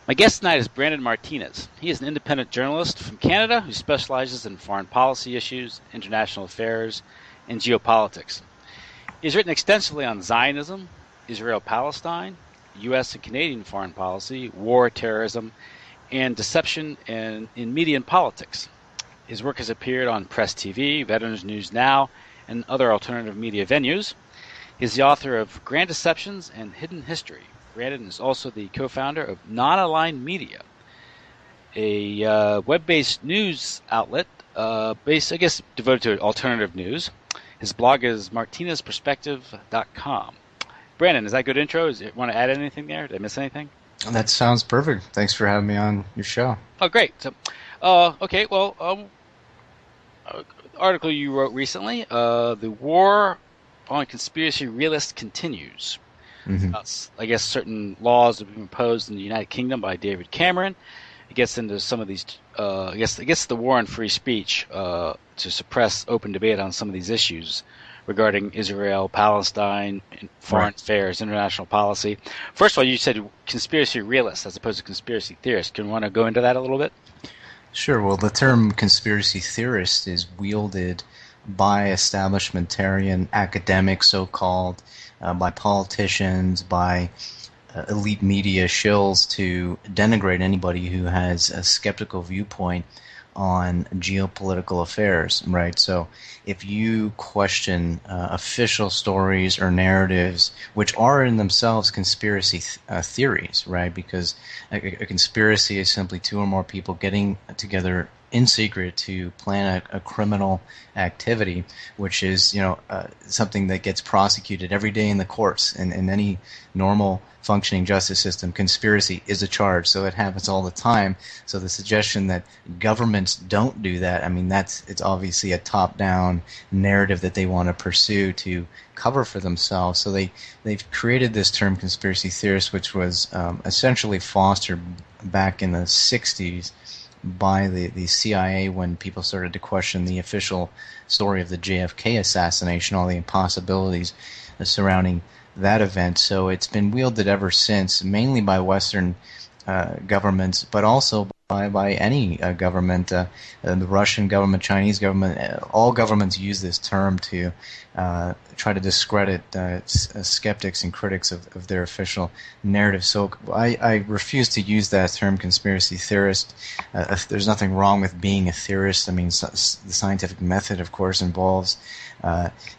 My guest tonight is Brandon Martinez. He is an independent journalist from Canada who specializes in foreign policy issues, international affairs, and geopolitics. He has written extensively on Zionism, Israel-Palestine, U.S. and Canadian foreign policy, war, terrorism, and deception in media and politics. His work has appeared on Press TV, Veterans News Now, and other alternative media venues. He is the author of Grand Deceptions and Hidden History. Brandon is also the co-founder of Non-Aligned Media, a web-based news outlet devoted to alternative news. His blog is martinezperspective.com. Brandon, is that a good intro? Want to add anything there? Did I miss anything? That sounds perfect. Thanks for having me on your show. Oh, great. So, article you wrote recently, The War on Conspiracy Realists Continues. I guess certain laws have been imposed in the United Kingdom by David Cameron. It gets into some of these, the war on free speech to suppress open debate on some of these issues regarding Israel, Palestine, foreign affairs, international policy. First of all, you said conspiracy realists as opposed to conspiracy theorists. Can you want to go into that a little bit? Sure. Well, the term conspiracy theorist is wielded by establishmentarian academics, so-called, by politicians, by elite media shills to denigrate anybody who has a skeptical viewpoint on geopolitical affairs, right? So if you question official stories or narratives, which are in themselves conspiracy theories, right? Because a conspiracy is simply two or more people getting together in secret to plan a criminal activity, which is something that gets prosecuted every day in the courts. In any normal functioning justice system, conspiracy is a charge, so it happens all the time. So the suggestion that governments don't do that, it's obviously a top-down narrative that they want to pursue to cover for themselves. So they've created this term conspiracy theorist, which was essentially fostered back in the 60s by the CIA when people started to question the official story of the JFK assassination, all the impossibilities surrounding that event. So it's been wielded ever since, mainly by Western governments, but also by any government, the Russian government, Chinese government. All governments use this term to try to discredit skeptics and critics of their official narrative. So I refuse to use that term conspiracy theorist. There's nothing wrong with being a theorist. The scientific method, of course, involves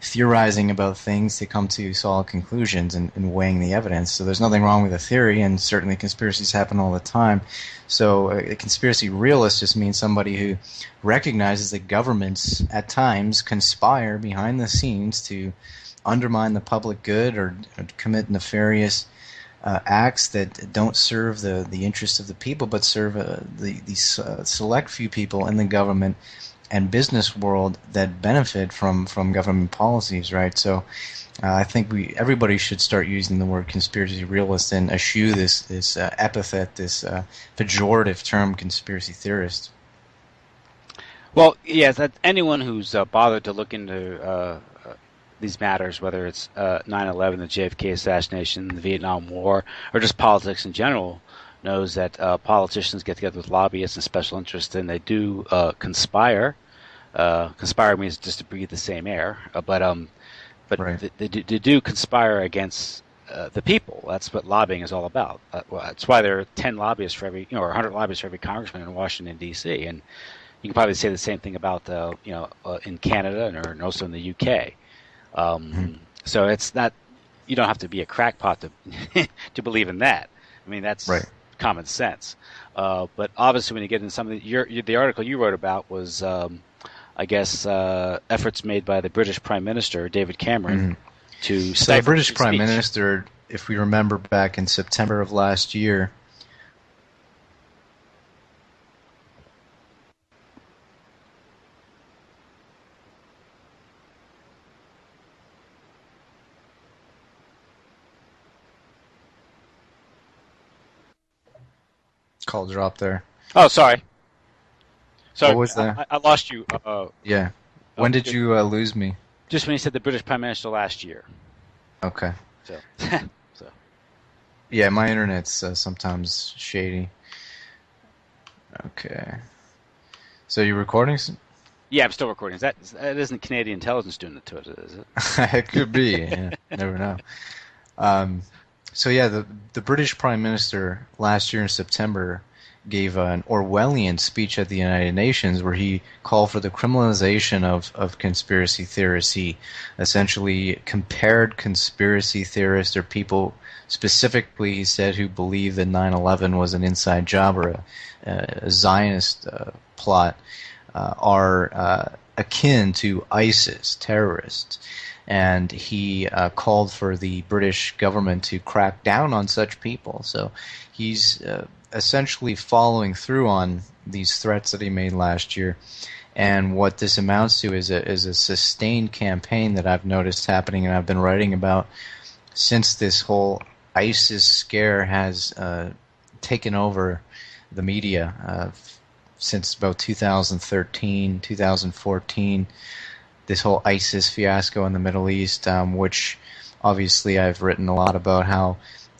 theorizing about things to come to solid conclusions and weighing the evidence. So there's nothing wrong with a theory, and certainly conspiracies happen all the time. So a conspiracy realist just means somebody who recognizes that governments at times conspire behind the scenes to undermine the public good or commit nefarious acts that don't serve the interests of the people, but serve these select few people in the government and business world that benefit from government policies, right? So I think everybody should start using the word conspiracy realist and eschew this epithet, this pejorative term, conspiracy theorist. Well, yes, that anyone who's bothered to look into these matters, whether it's 9/11, the JFK assassination, the Vietnam War, or just politics in general, knows that politicians get together with lobbyists and special interests, and they do conspire. Conspire means just to breathe the same air, but right. they do conspire against the people. That's what lobbying is all about. That's why there are 10 lobbyists for every, or 100 lobbyists for every congressman in Washington D.C. And you can probably say the same thing about in Canada and also in the UK. So it's not, you don't have to be a crackpot to to believe in that. That's right. Common sense. But obviously, when you get into some of the article you wrote about was, efforts made by the British Prime Minister David Cameron to. So the British Prime Minister, if we remember back in September of last year. Call drop there. Oh, sorry. What was that? I lost you. Yeah. When did you lose me? Just when you said the British Prime Minister last year. Okay. So. Yeah, my internet's sometimes shady. Okay. So you recording? Yeah, I'm still recording. That isn't Canadian intelligence doing it to it, is it? It could be. Yeah, never know. Um, so yeah, the British Prime Minister last year in September gave an Orwellian speech at the United Nations where he called for the criminalization of conspiracy theorists. He essentially compared conspiracy theorists or people specifically, he said, who believe that 9/11 was an inside job or a Zionist plot are akin to ISIS terrorists, and he called for the British government to crack down on such people. So he's essentially following through on these threats that he made last year. And what this amounts to is a sustained campaign that I've noticed happening, and I've been writing about since this whole ISIS scare has taken over the media since about 2013, 2014. This whole ISIS fiasco in the Middle East, which obviously I've written a lot about how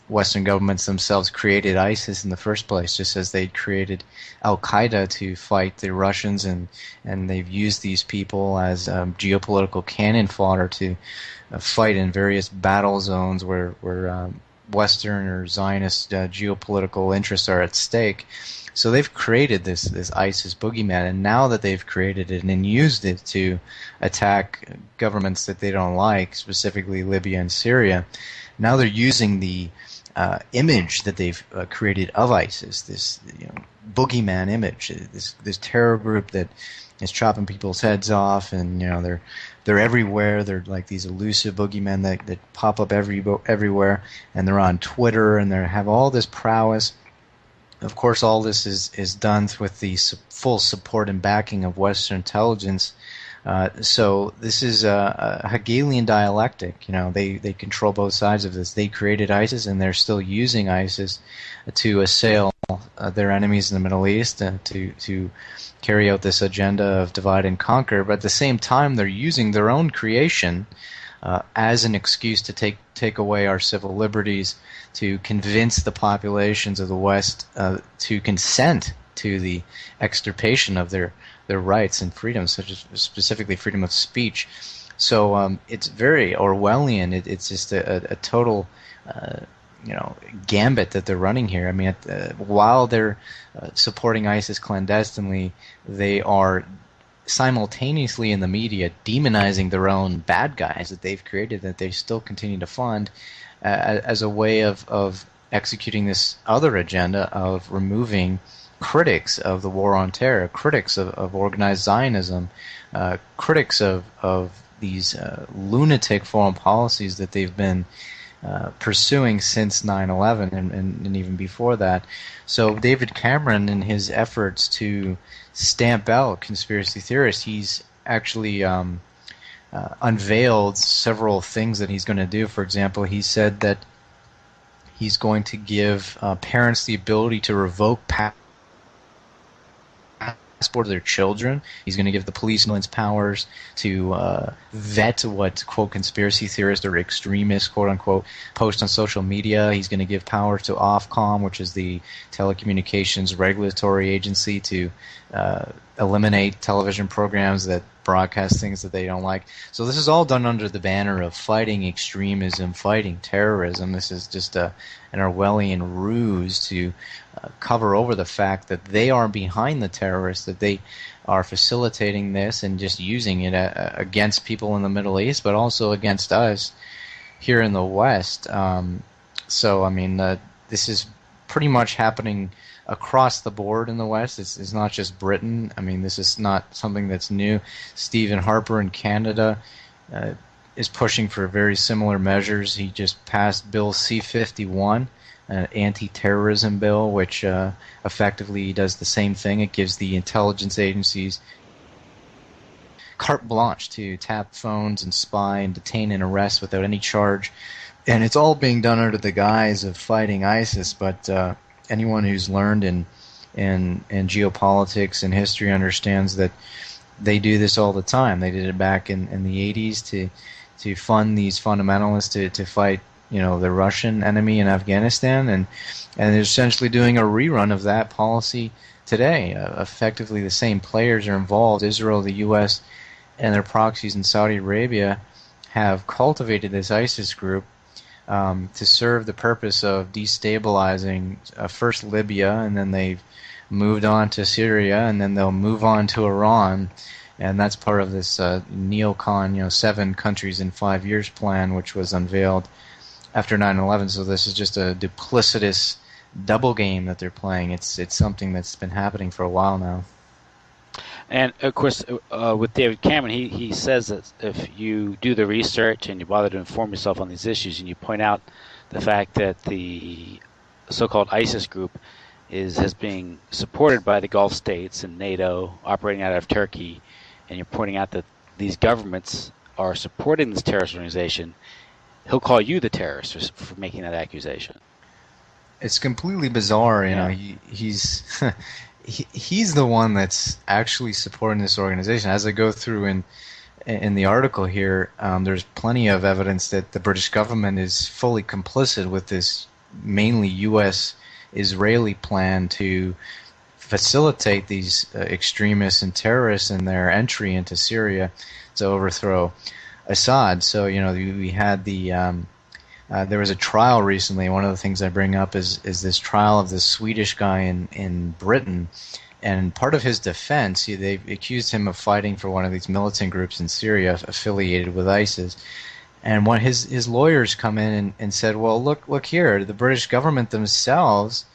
Western governments themselves created ISIS in the first place, just as they created Al-Qaeda to fight the Russians, and they've used these people as geopolitical cannon fodder to fight in various battle zones where Western or Zionist geopolitical interests are at stake. So they've created this ISIS boogeyman, and now that they've created it and used it to attack governments that they don't like, specifically Libya and Syria, now they're using the image that they've created of ISIS, this boogeyman image, this terror group that is chopping people's heads off, and they're everywhere. They're like these elusive boogeymen that pop up everywhere, and they're on Twitter, and they have all this prowess. Of course, all this is done with the full support and backing of Western intelligence. So this is a Hegelian dialectic. They control both sides of this. They created ISIS, and they're still using ISIS to assail their enemies in the Middle East, to carry out this agenda of divide and conquer. But at the same time, they're using their own creation as an excuse to take away our civil liberties, to convince the populations of the West to consent to the extirpation of their rights and freedoms, such as specifically freedom of speech. So it's very Orwellian. It's just a total gambit that they're running here. I mean, while they're supporting ISIS clandestinely, they are simultaneously in the media demonizing their own bad guys that they've created, that they still continue to fund as a way of executing this other agenda of removing critics of the war on terror, critics of organized Zionism, critics of these lunatic foreign policies that they've been pursuing since 9/11 and even before that. So David Cameron, in his efforts to stamp out conspiracy theorists, he's actually unveiled several things that he's going to do. For example, he said that he's going to give parents the ability to revoke passport of their children. He's going to give the police powers to vet what, quote, conspiracy theorists or extremists, quote unquote, post on social media. He's going to give power to Ofcom, which is the telecommunications regulatory agency, to eliminate television programs that broadcast things that they don't like. So this is all done under the banner of fighting extremism, fighting terrorism. This is just an Orwellian ruse to cover over the fact that they are behind the terrorists, that they are facilitating this and just using it against people in the Middle East, but also against us here in the West. So, I mean, this is pretty much happening across the board in the West. It's not just Britain. I mean, this is not something that's new. Stephen Harper in Canada is pushing for very similar measures. He just passed Bill C-51, an anti-terrorism bill, which effectively does the same thing. It gives the intelligence agencies carte blanche to tap phones and spy and detain and arrest without any charge. And it's all being done under the guise of fighting ISIS, but anyone who's learned in geopolitics and history understands that they do this all the time. They did it back in the 80s to fund these fundamentalists to fight the Russian enemy in Afghanistan, and they're essentially doing a rerun of that policy today. Effectively, the same players are involved. Israel, the U.S., and their proxies in Saudi Arabia have cultivated this ISIS group to serve the purpose of destabilizing first Libya, and then they've moved on to Syria, and then they'll move on to Iran. And that's part of this neocon, 7 countries in 5 years plan, which was unveiled after 9/11. So this is just a duplicitous double game that they're playing. It's something that's been happening for a while now. And of course, with David Cameron, he says that if you do the research and you bother to inform yourself on these issues, and you point out the fact that the so-called ISIS group has being supported by the Gulf states and NATO, operating out of Turkey, and you're pointing out that these governments are supporting this terrorist organization, he'll call you the terrorist for making that accusation. It's completely bizarre, he's he's the one that's actually supporting this organization. As I go through in the article here, there's plenty of evidence that the British government is fully complicit with this mainly U.S.-Israeli plan to facilitate these extremists and terrorists in their entry into Syria to overthrow Assad. So, we had there was a trial recently. One of the things I bring up is this trial of this Swedish guy in Britain. And part of his defense, they accused him of fighting for one of these militant groups in Syria affiliated with ISIS. And when his lawyers come in and said, well, look here, the British government themselves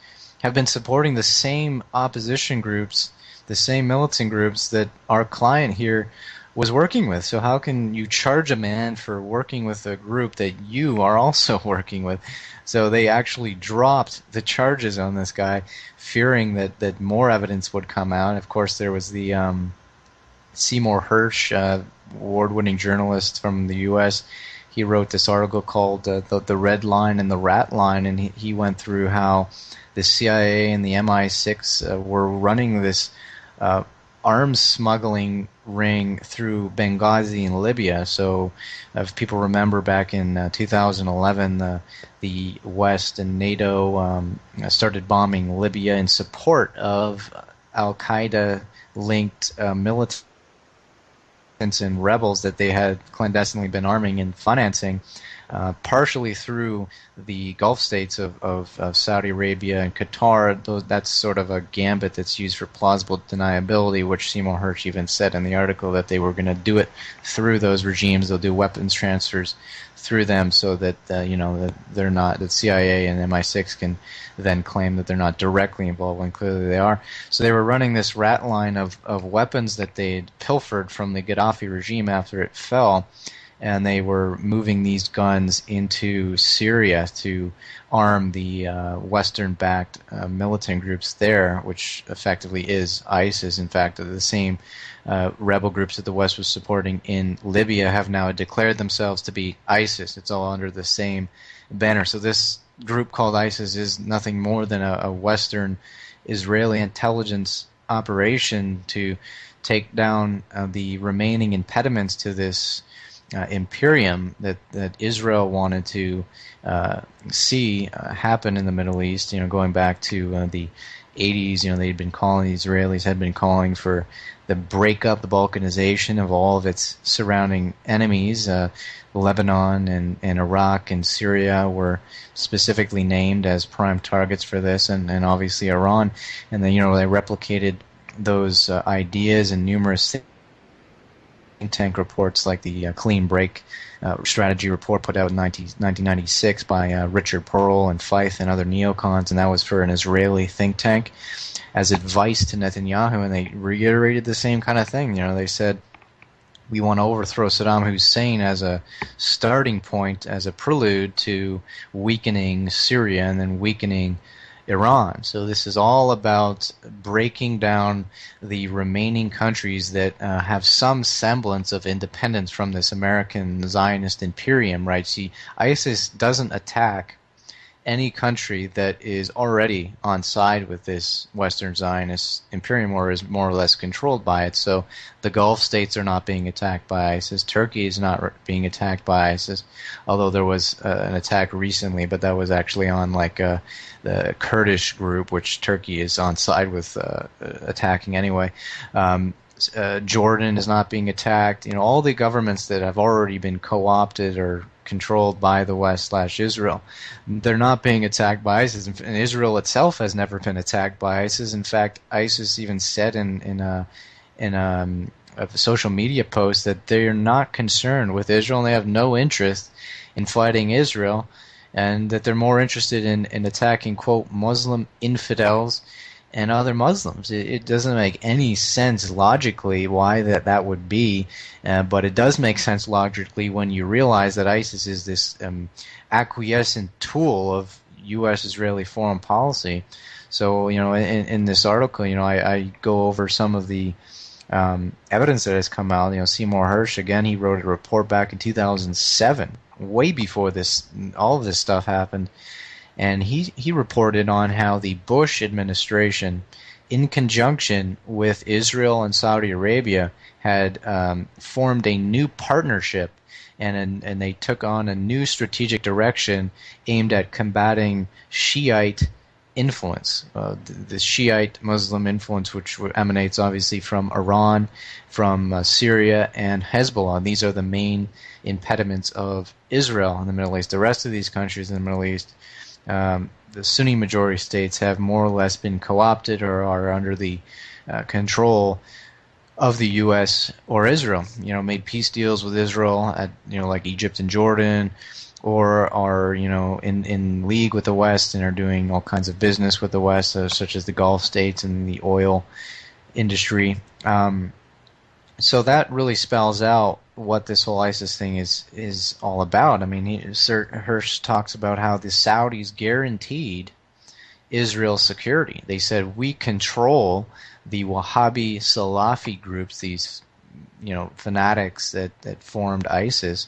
have been supporting the same opposition groups, the same militant groups that our client here was working with. So how can you charge a man for working with a group that you are also working with? So they actually dropped the charges on this guy, fearing that more evidence would come out. Of course, there was the Seymour Hersh, award-winning journalist from the U.S., he wrote this article called The Red Line and the Rat Line, and he went through how the CIA and the MI6 were running this arms smuggling ring through Benghazi in Libya. So if people remember back in 2011, the West and NATO started bombing Libya in support of Al-Qaeda-linked militants and rebels that they had clandestinely been arming and financing, partially through the Gulf states of Saudi Arabia and Qatar. That's sort of a gambit that's used for plausible deniability, which Seymour Hersh even said in the article that they were going to do it through those regimes. They'll do weapons transfers through them so that that they're not, that CIA and MI6 can then claim that they're not directly involved when clearly they are. So they were running this rat line of weapons that they'd pilfered from the Gaddafi regime after it fell, and they were moving these guns into Syria to arm the Western-backed militant groups there, which effectively is ISIS. In fact, the same rebel groups that the West was supporting in Libya have now declared themselves to be ISIS. It's all under the same banner. So this group called ISIS is nothing more than a Western Israeli intelligence operation to take down the remaining impediments to this imperium that Israel wanted to see happen in the Middle East. Going back to the 80s, the Israelis had been calling for the breakup, the balkanization of all of its surrounding enemies. Lebanon and Iraq and Syria were specifically named as prime targets for this, and obviously Iran. And then, they replicated those ideas in numerous think tank reports like the Clean Break strategy report put out in 1996 by Richard Pearl and Feith and other neocons, and that was for an Israeli think tank as advice to Netanyahu, and they reiterated the same kind of thing. They said, we want to overthrow Saddam Hussein as a starting point, as a prelude to weakening Syria and then weakening Iran. So this is all about breaking down the remaining countries that have some semblance of independence from this American Zionist imperium, right? See, ISIS doesn't attack any country that is already on side with this Western Zionist imperium or is more or less controlled by it. So the Gulf states are not being attacked by ISIS. Turkey is not being attacked by ISIS, although there was an attack recently, but that was actually on the Kurdish group, which Turkey is on side with attacking anyway. Jordan is not being attacked. All the governments that have already been co-opted or controlled by the West/Israel, they're not being attacked by ISIS, and Israel itself has never been attacked by ISIS. In fact, ISIS even said in a social media post that they are not concerned with Israel and they have no interest in fighting Israel, and that they're more interested in attacking, quote, Muslim infidels and other Muslims. It doesn't make any sense logically why that would be, but it does make sense logically when you realize that ISIS is this acquiescent tool of U.S.-Israeli foreign policy. So, in this article, I go over some of the evidence that has come out. Seymour Hersh, again, he wrote a report back in 2007, way before all of this stuff happened. And he reported on how the Bush administration, in conjunction with Israel and Saudi Arabia, had formed a new partnership, and they took on a new strategic direction aimed at combating Shiite influence, the Shiite Muslim influence, which emanates obviously from Iran, from Syria, and Hezbollah. These are the main impediments of Israel in the Middle East. The rest of these countries in the Middle East, the Sunni majority states, have more or less been co-opted or are under the control of the U.S. or Israel. Made peace deals with Israel at like Egypt and Jordan, or are in league with the West and are doing all kinds of business with the West, such as the Gulf states and the oil industry. So that really spells out what this whole ISIS thing is all about. I mean, Sir Hirsch talks about how the Saudis guaranteed Israel's security. They said, we control the Wahhabi Salafi groups, these fanatics that formed ISIS,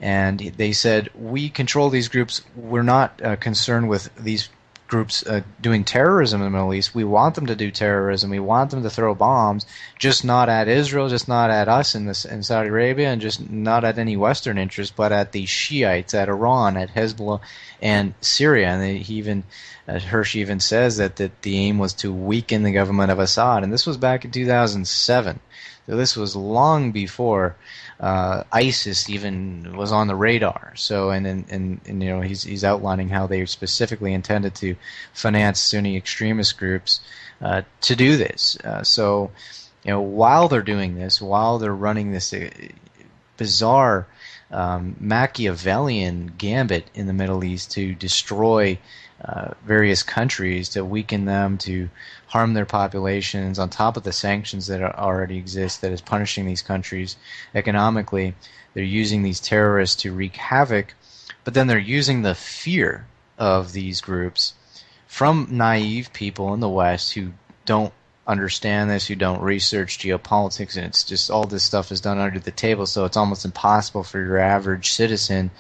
and they said, we control these groups. We're not concerned with these groups doing terrorism in the Middle East. We want them to do terrorism. We want them to throw bombs, just not at Israel, just not at us in Saudi Arabia, and just not at any Western interest, but at the Shiites, at Iran, at Hezbollah, and Syria. And Hersh even says that the aim was to weaken the government of Assad, and this was back in 2007. So this was long before ISIS even was on the radar. So, and he's outlining how they specifically intended to finance Sunni extremist groups to do this. So, while they're doing this, while they're running this bizarre Machiavellian gambit in the Middle East to destroy various countries, to weaken them, to harm their populations, on top of the sanctions that already exist that is punishing these countries economically, they're using these terrorists to wreak havoc, but then they're using the fear of these groups from naive people in the West who don't understand this, who don't research geopolitics, and it's just all this stuff is done under the table, so it's almost impossible for your average citizen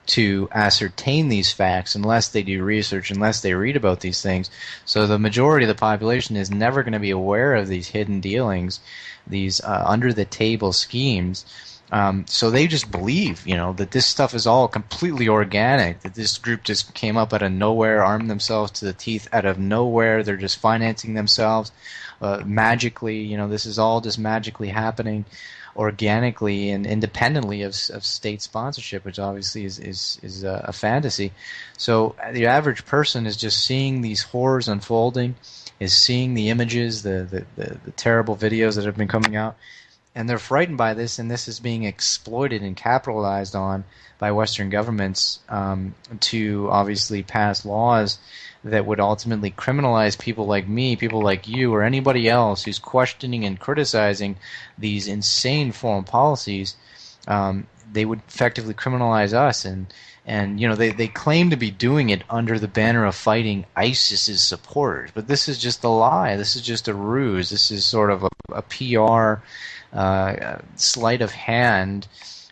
to ascertain these facts unless they do research, unless they read about these things. So the majority of the population is never going to be aware of these hidden dealings, these under-the-table schemes. So they just believe, that this stuff is all completely organic, that this group just came up out of nowhere, armed themselves to the teeth out of nowhere, they're just financing themselves magically, this is all just magically happening organically and independently of state sponsorship, which obviously is a fantasy. So the average person is just seeing these horrors unfolding, is seeing the images, the terrible videos that have been coming out, and they're frightened by this, and this is being exploited and capitalized on by Western governments to obviously pass laws that would ultimately criminalize people like me, people like you, or anybody else who's questioning and criticizing these insane foreign policies. They would effectively criminalize us, and they claim to be doing it under the banner of fighting ISIS's supporters, but this is just a lie. This is just a ruse. This is sort of a PR sleight of hand.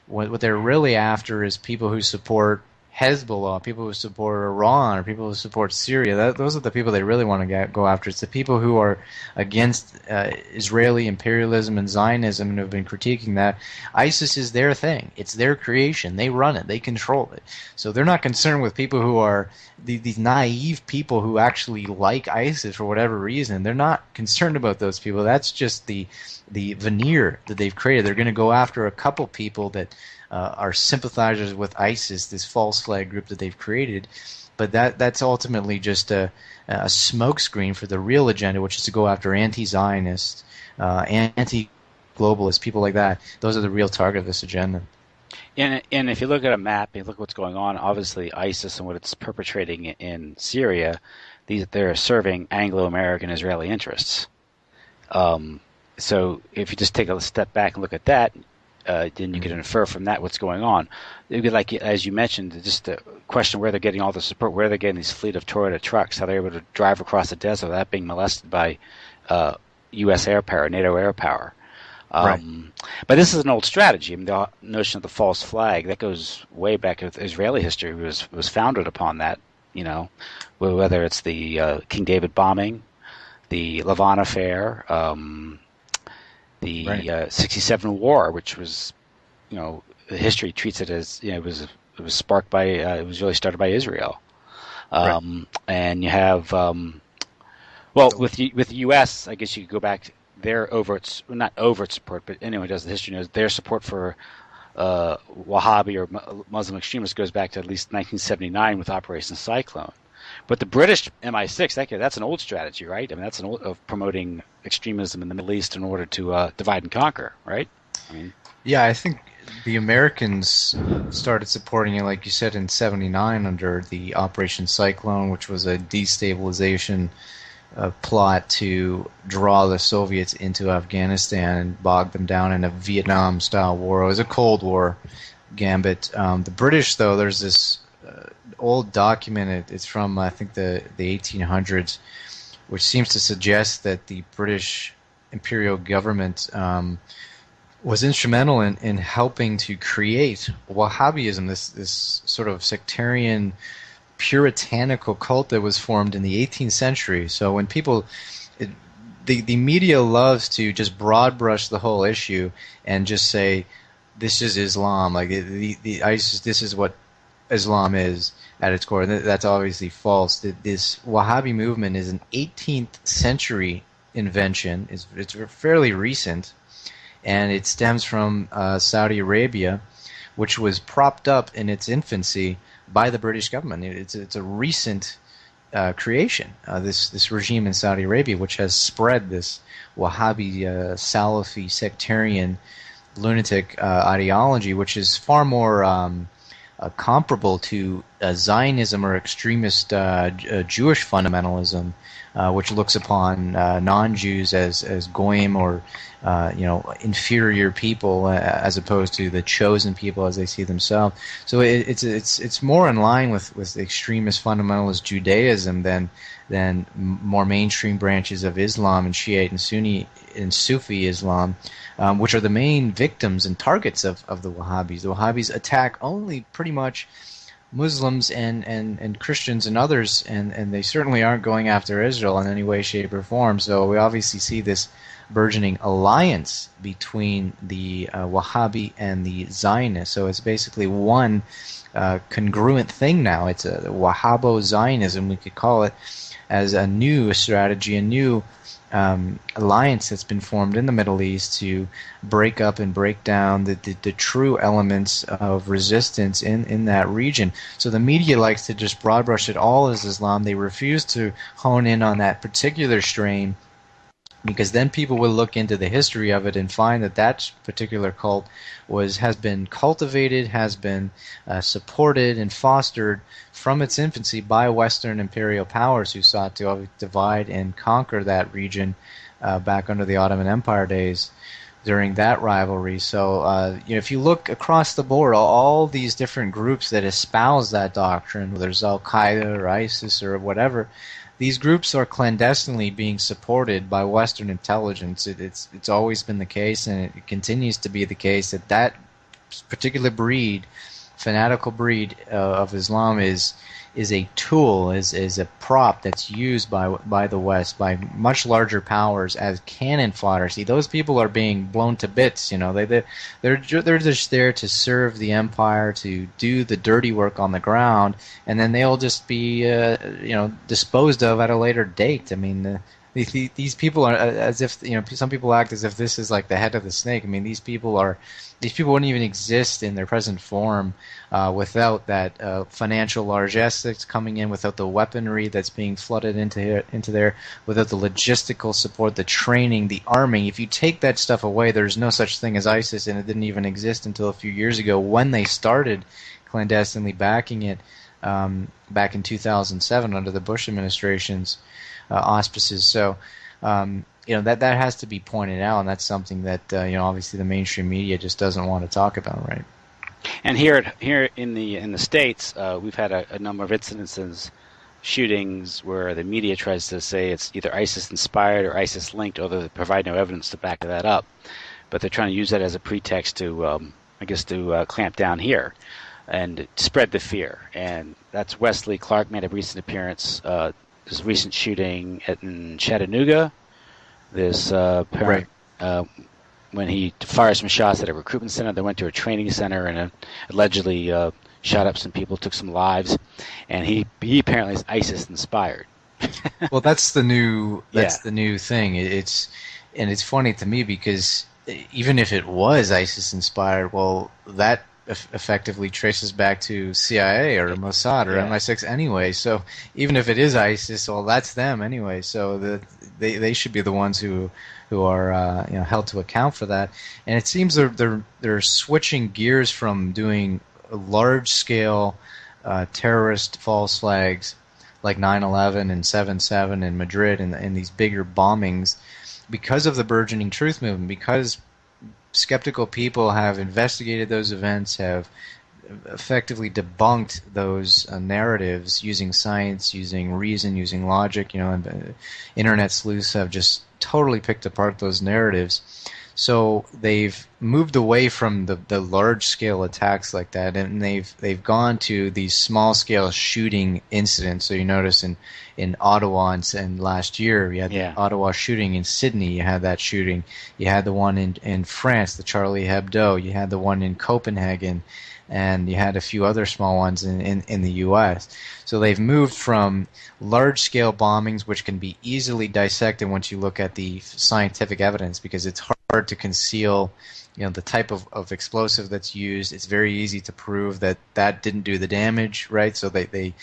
What they're really after is people who support Hezbollah, people who support Iran, or people who support Syria. Those are the people they really want to go after. It's the people who are against Israeli imperialism and Zionism and have been critiquing that. ISIS is their thing. It's their creation. They run it. They control it. So they're not concerned with people who are these naive people who actually like ISIS for whatever reason. They're not concerned about those people. That's just the veneer that they've created. They're going to go after a couple people that are sympathizers with ISIS, this false flag group that they've created, but that's ultimately just a smokescreen for the real agenda, which is to go after anti-Zionist, anti-globalist, people like that. Those are the real target of this agenda. And if you look at a map, you look at what's going on, obviously ISIS and what it's perpetrating in Syria, they're serving Anglo-American Israeli interests. So if you just take a step back and look at that, then you can infer from that what's going on. It'd be like, as you mentioned, just a question where they're getting all the support, where they're getting these fleet of Toyota trucks, how they're able to drive across the desert without being molested by U.S. air power, NATO air power. Right. But this is an old strategy. I mean, the notion of the false flag, that goes way back with Israeli history, was founded upon that, whether it's the King David bombing, the Lavon affair, the 67 war, which was, history treats it as, it was sparked by, it was really started by Israel. And you have, with the U.S., I guess you could go back their not overt support, but anyone who does the history knows their support for Wahhabi or Muslim extremists goes back to at least 1979 with Operation Cyclone. But the British MI6, that's an old strategy, right? I mean, that's of promoting extremism in the Middle East in order to divide and conquer, right? Yeah, I think the Americans started supporting it, like you said, in '79 under the Operation Cyclone, which was a destabilization plot to draw the Soviets into Afghanistan and bog them down in a Vietnam-style war. It was a Cold War gambit. The British, though, there's this old document. It's from, I think, the 1800s, which seems to suggest that the British imperial government was instrumental in helping to create Wahhabism, this sort of sectarian, puritanical cult that was formed in the 18th century. So when people, the media loves to just broad brush the whole issue and just say, this is Islam, like the ISIS, this is what Islam is at its core. That's obviously false. This Wahhabi movement is an 18th century invention. It's fairly recent, and it stems from Saudi Arabia, which was propped up in its infancy by the British government. It's a recent creation. This regime in Saudi Arabia, which has spread this Wahhabi Salafi sectarian lunatic ideology, which is far more comparable to Zionism or extremist Jewish fundamentalism, which looks upon non-Jews as goyim or inferior people as opposed to the chosen people as they see themselves. So it's more in line with extremist fundamentalist Judaism than more mainstream branches of Islam and Shiite and Sunni and Sufi Islam, which are the main victims and targets of the Wahhabis. The Wahhabis attack only pretty much Muslims and Christians and others, and they certainly aren't going after Israel in any way, shape, or form. So we obviously see this burgeoning alliance between the Wahhabi and the Zionists. So it's basically one congruent thing now. It's a Wahhabo-Zionism, we could call it, as a new strategy, a new alliance that's been formed in the Middle East to break up and break down the true elements of resistance in that region. So the media likes to just broad brush it all as Islam. They refuse to hone in on that particular strain, because then people will look into the history of it and find that particular cult has been cultivated, has been supported and fostered from its infancy by Western imperial powers who sought to divide and conquer that region back under the Ottoman Empire days during that rivalry. So if you look across the board, all these different groups that espouse that doctrine, whether it's Al-Qaeda or ISIS or whatever, these groups are clandestinely being supported by Western intelligence. It's always been the case, and it continues to be the case that particular breed fanatical breed of Islam is a tool, is a prop that's used by the West, by much larger powers as cannon fodder. See, those people are being blown to bits. They're just there to serve the empire, to do the dirty work on the ground, and then they'll just be disposed of at a later date. I mean. These people are as if some people act as if this is like the head of the snake. I mean, these people wouldn't even exist in their present form without that financial largesse that's coming in, without the weaponry that's being flooded into there, without the logistical support, the training, the arming. If you take that stuff away, there's no such thing as ISIS, and it didn't even exist until a few years ago when they started clandestinely backing it back in 2007 under the Bush administration's auspices. So that has to be pointed out, and that's something that obviously the mainstream media just doesn't want to talk about, right? And here in the States, we've had a number of incidences, shootings, where the media tries to say it's either ISIS inspired or ISIS linked, although they provide no evidence to back that up. But they're trying to use that as a pretext to clamp down here and spread the fear. And that's Wesley Clark made a recent appearance. This recent shooting in Chattanooga, this parent, when he fired some shots at a recruitment center, they went to a training center and allegedly shot up some people, took some lives, and he apparently is ISIS inspired. Well, that's the new thing. It's funny to me because even if it was ISIS inspired, well, that effectively traces back to CIA or Mossad or MI6 anyway. So even if it is ISIS, well, that's them anyway. So they should be the ones who are held to account for that. And it seems they're switching gears from doing large scale terrorist false flags like 9/11 and 7/7 in Madrid and these bigger bombings because of the burgeoning truth movement, because skeptical people have investigated those events, have effectively debunked those narratives using science, using reason, using logic. And internet sleuths have just totally picked apart those narratives. So they've moved away from the large-scale attacks like that, and they've gone to these small-scale shooting incidents. So you notice in Ottawa and last year, you had the Ottawa shooting. In Sydney, you had that shooting. You had the one in France, the Charlie Hebdo. You had the one in Copenhagen, and you had a few other small ones in the U.S. So they've moved from large-scale bombings, which can be easily dissected once you look at the scientific evidence, because it's hard to conceal the type of explosive that's used. It's very easy to prove that didn't do the damage, right? So they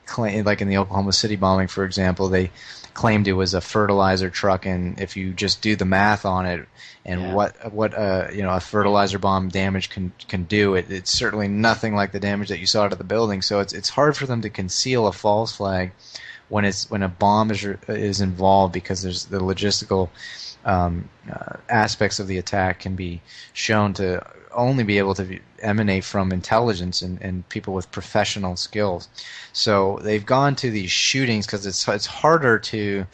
claim, like in the Oklahoma City bombing, for example, they claimed it was a fertilizer truck, and if you just do the math on it and what a fertilizer bomb damage can do, it's certainly nothing like the damage that you saw to the building. So it's hard for them to conceal a false flag when a bomb is involved, because there's the logistical aspects of the attack can be shown to only be able to emanate from intelligence and people with professional skills. So they've gone to these shootings because it's harder to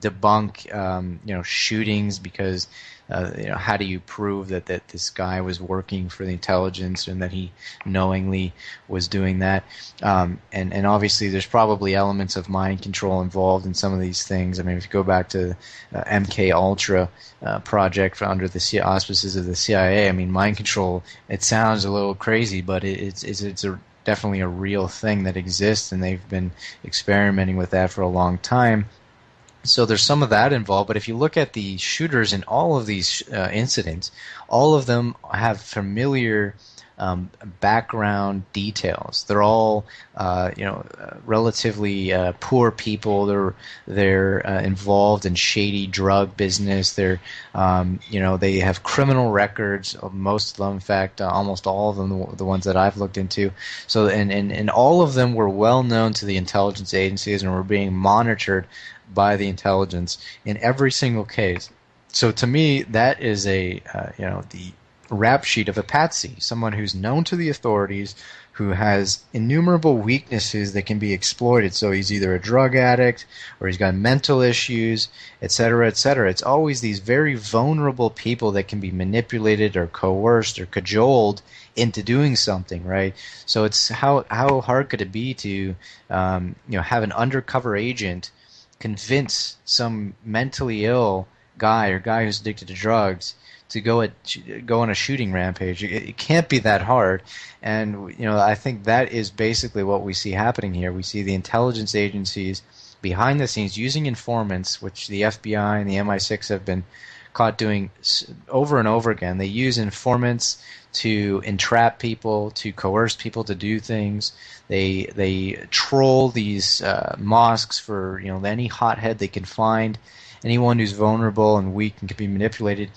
debunk shootings, because how do you prove that this guy was working for the intelligence and that he knowingly was doing that? And obviously there's probably elements of mind control involved in some of these things. I mean, if you go back to MK Ultra project under the auspices of the CIA, I mean, mind control, it sounds a little crazy, but it's definitely a real thing that exists, and they've been experimenting with that for a long time. So there's some of that involved, but if you look at the shooters in all of these incidents, all of them have familiar background details. They're all, relatively poor people. They're involved in shady drug business. They have criminal records. Most of them, in fact, almost all of them, the ones that I've looked into. So, and all of them were well known to the intelligence agencies and were being monitored by the intelligence in every single case. So to me, that is the rap sheet of a patsy, someone who's known to the authorities, who has innumerable weaknesses that can be exploited. So he's either a drug addict or he's got mental issues, etc., etc. It's always these very vulnerable people that can be manipulated or coerced or cajoled into doing something, right? So it's how hard could it be to have an undercover agent convince some mentally ill guy who's addicted to drugs to go on a shooting rampage? It can't be that hard. And I think that is basically what we see happening here. We see the intelligence agencies behind the scenes using informants, which the FBI and the MI6 have been caught doing over and over again. They use informants to entrap people, to coerce people to do things. They troll these mosques for any hothead they can find, anyone who's vulnerable and weak and can be manipulated.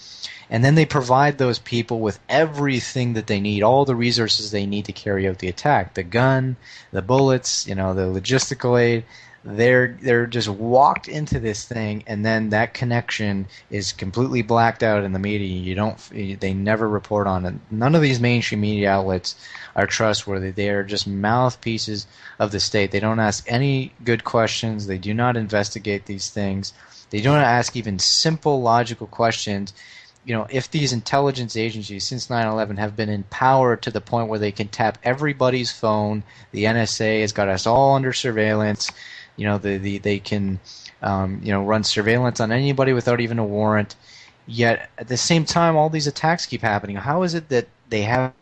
And then they provide those people with everything that they need, all the resources they need to carry out the attack. The gun, the bullets, the logistical aid. They're just walked into this thing, and then that connection is completely blacked out in the media. They never report on it. None of these mainstream media outlets are trustworthy. They are just mouthpieces of the state. They don't ask any good questions. They do not investigate these things. They don't ask even simple logical questions. If these intelligence agencies since 9/11 have been empowered to the point where they can tap everybody's phone, the NSA has got us all under surveillance. They can run surveillance on anybody without even a warrant. Yet at the same time, all these attacks keep happening. How is it that they have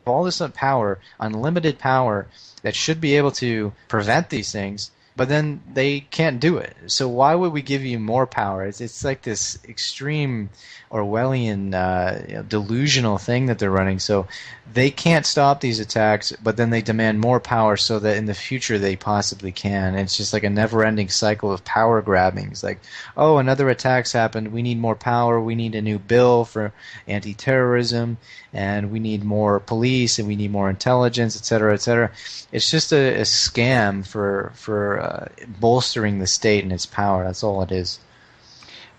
all this power, unlimited power, that should be able to prevent these things, but then they can't do it? So why would we give you more power? It's like this extreme Orwellian delusional thing that they're running. So they can't stop these attacks, but then they demand more power so that in the future they possibly can. It's just like a never-ending cycle of power grabbing. It's like, oh, another attack's happened. We need more power. We need a new bill for anti-terrorism, and we need more police, and we need more intelligence, et cetera, et cetera. It's just a scam for bolstering the state and its power. That's all it is.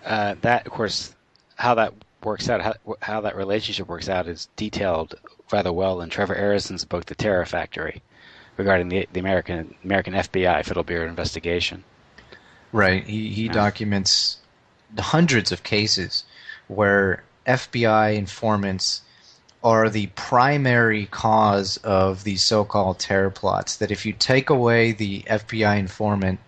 That, of course, how that works out, how that relationship works out, is detailed rather well in Trevor Arison's book, The Terror Factory, regarding the American FBI Fiddle Bureau investigation. Right. He documents hundreds of cases where FBI informants are the primary cause of these so-called terror plots. That if you take away the FBI informant,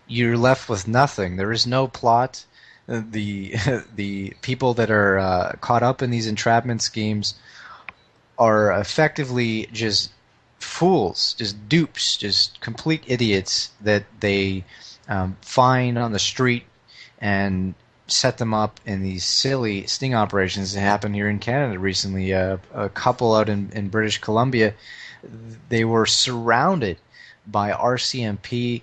you're left with nothing. There is no plot. The people that are caught up in these entrapment schemes are effectively just fools, just dupes, just complete idiots that they find on the street and set them up in these silly sting operations that happened here in Canada recently. A couple out in British Columbia, they were surrounded by RCMP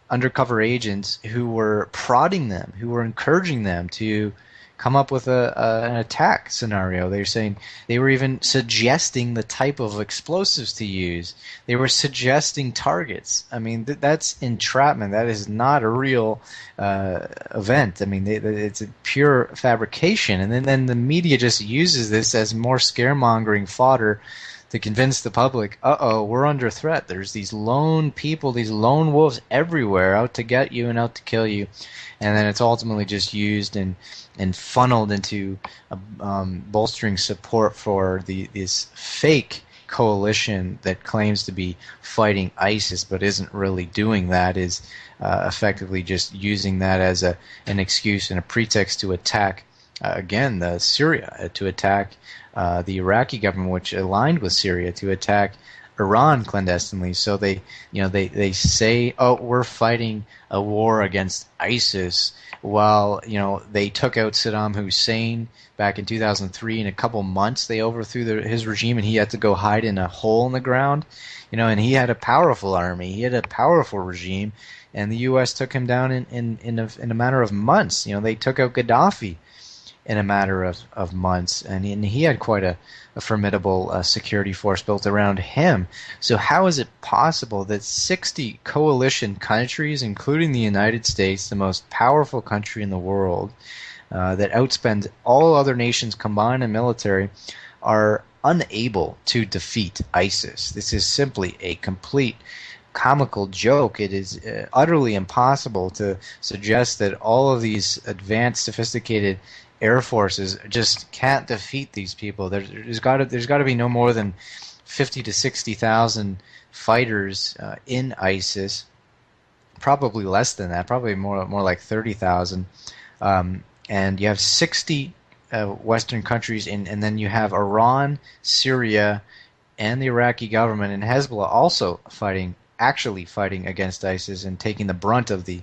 undercover agents who were prodding them, who were encouraging them to come up with an attack scenario. They were saying, they were even suggesting the type of explosives to use. They were suggesting targets. I mean, that's entrapment. That is not a real event. I mean, it's a pure fabrication. And then the media just uses this as more scaremongering fodder to convince the public, we're under threat. There's these lone people, these lone wolves everywhere out to get you and out to kill you. And then it's ultimately just used and funneled into bolstering support for this fake coalition that claims to be fighting ISIS but isn't really doing that, is effectively just using that as an excuse and a pretext to attack, Syria, to attack the Iraqi government, which aligned with Syria, to attack Iran clandestinely. So they say, we're fighting a war against ISIS, while they took out Saddam Hussein back in 2003. In a couple months, they overthrew his regime, and he had to go hide in a hole in the ground. And he had a powerful army, he had a powerful regime, and the U.S. took him down in a matter of months. They took out Gaddafi in a matter of months, and he had quite a formidable security force built around him. So how is it possible that 60 coalition countries, including the United States, the most powerful country in the world, that outspends all other nations combined in military, are unable to defeat ISIS. This is simply a complete comical joke. It is utterly impossible to suggest that all of these advanced, sophisticated air forces just can't defeat these people. There's got to be no more than 50 to 60,000 fighters in ISIS. Probably less than that. Probably more like 30,000. And you have 60 Western countries, and then you have Iran, Syria, and the Iraqi government and Hezbollah also actually fighting against ISIS and taking the brunt of the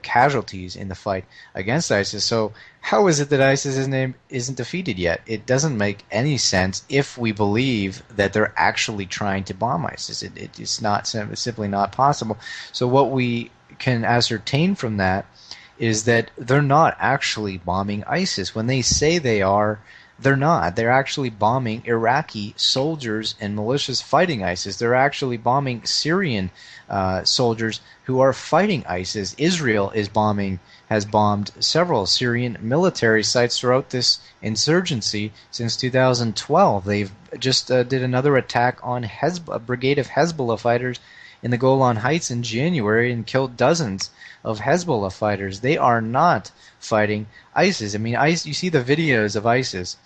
casualties in the fight against ISIS. So how is it that ISIS isn't defeated yet? It doesn't make any sense if we believe that they're actually trying to bomb ISIS. It's simply not possible. So what we can ascertain from that is that they're not actually bombing ISIS. When they say they are, they're not. They're actually bombing Iraqi soldiers and militias fighting ISIS. They're actually bombing Syrian soldiers who are fighting ISIS. Israel has bombed several Syrian military sites throughout this insurgency since 2012. They've just did another attack on a brigade of Hezbollah fighters in the Golan Heights in January and killed dozens of Hezbollah fighters. They are not fighting ISIS. I mean, you see the videos of ISIS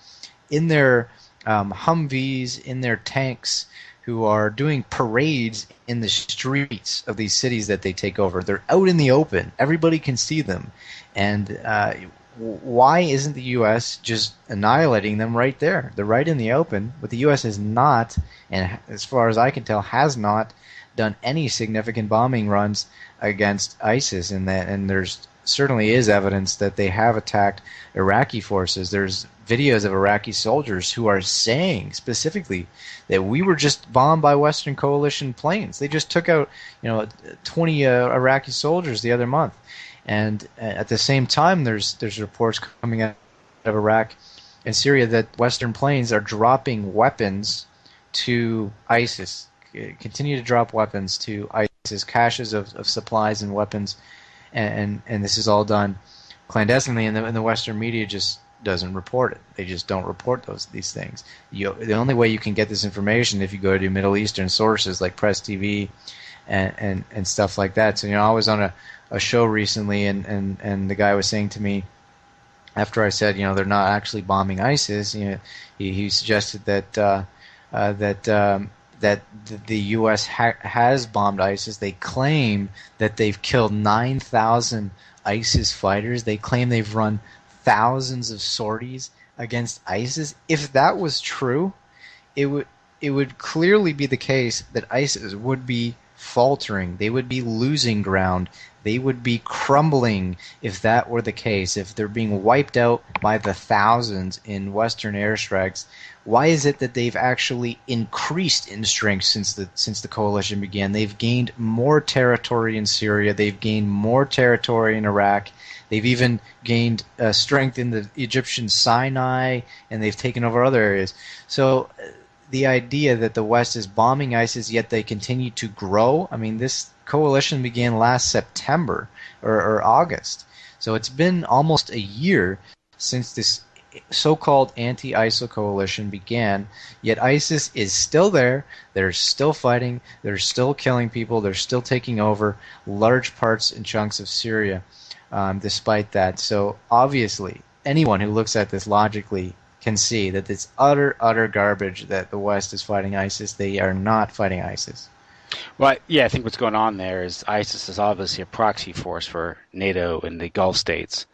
in their Humvees, in their tanks, who are doing parades in the streets of these cities that they take over. They're out in the open. Everybody can see them. And why isn't the U.S. just annihilating them right there? They're right in the open, but the U.S. has not, and as far as I can tell, has not done any significant bombing runs against ISIS, and there's certainly is evidence that they have attacked Iraqi forces. There's videos of Iraqi soldiers who are saying specifically that we were just bombed by Western coalition planes. They just took out 20 Iraqi soldiers the other month, and at the same time there's reports coming out of Iraq and Syria that Western planes are dropping weapons to ISIS. Continue to drop weapons to ISIS, caches of supplies and weapons, and this is all done clandestinely, and the Western media just doesn't report it. They just don't report these things. The only way you can get this information if you go to Middle Eastern sources like Press TV and stuff like that. So I was on a show recently, and the guy was saying to me after I said they're not actually bombing ISIS. He suggested that the U.S. has bombed ISIS. They claim that they've killed 9,000 ISIS fighters. They claim they've run thousands of sorties against ISIS. If that was true, it would clearly be the case that ISIS would be faltering. They would be losing ground. They would be crumbling if that were the case, if they're being wiped out by the thousands in Western airstrikes. Why is it that they've actually increased in strength since the coalition began? They've gained more territory in Syria. They've gained more territory in Iraq. They've even gained strength in the Egyptian Sinai, and they've taken over other areas. So the idea that the West is bombing ISIS, yet they continue to grow. I mean, this coalition began last September or August. So it's been almost a year since this so-called anti-ISIL coalition began, yet ISIS is still there. They're still fighting. They're still killing people. They're still taking over large parts and chunks of Syria despite that. So obviously, anyone who looks at this logically can see that it's utter garbage that the West is fighting ISIS. They are not fighting ISIS. Well, yeah, I think what's going on there is ISIS is obviously a proxy force for NATO and the Gulf states.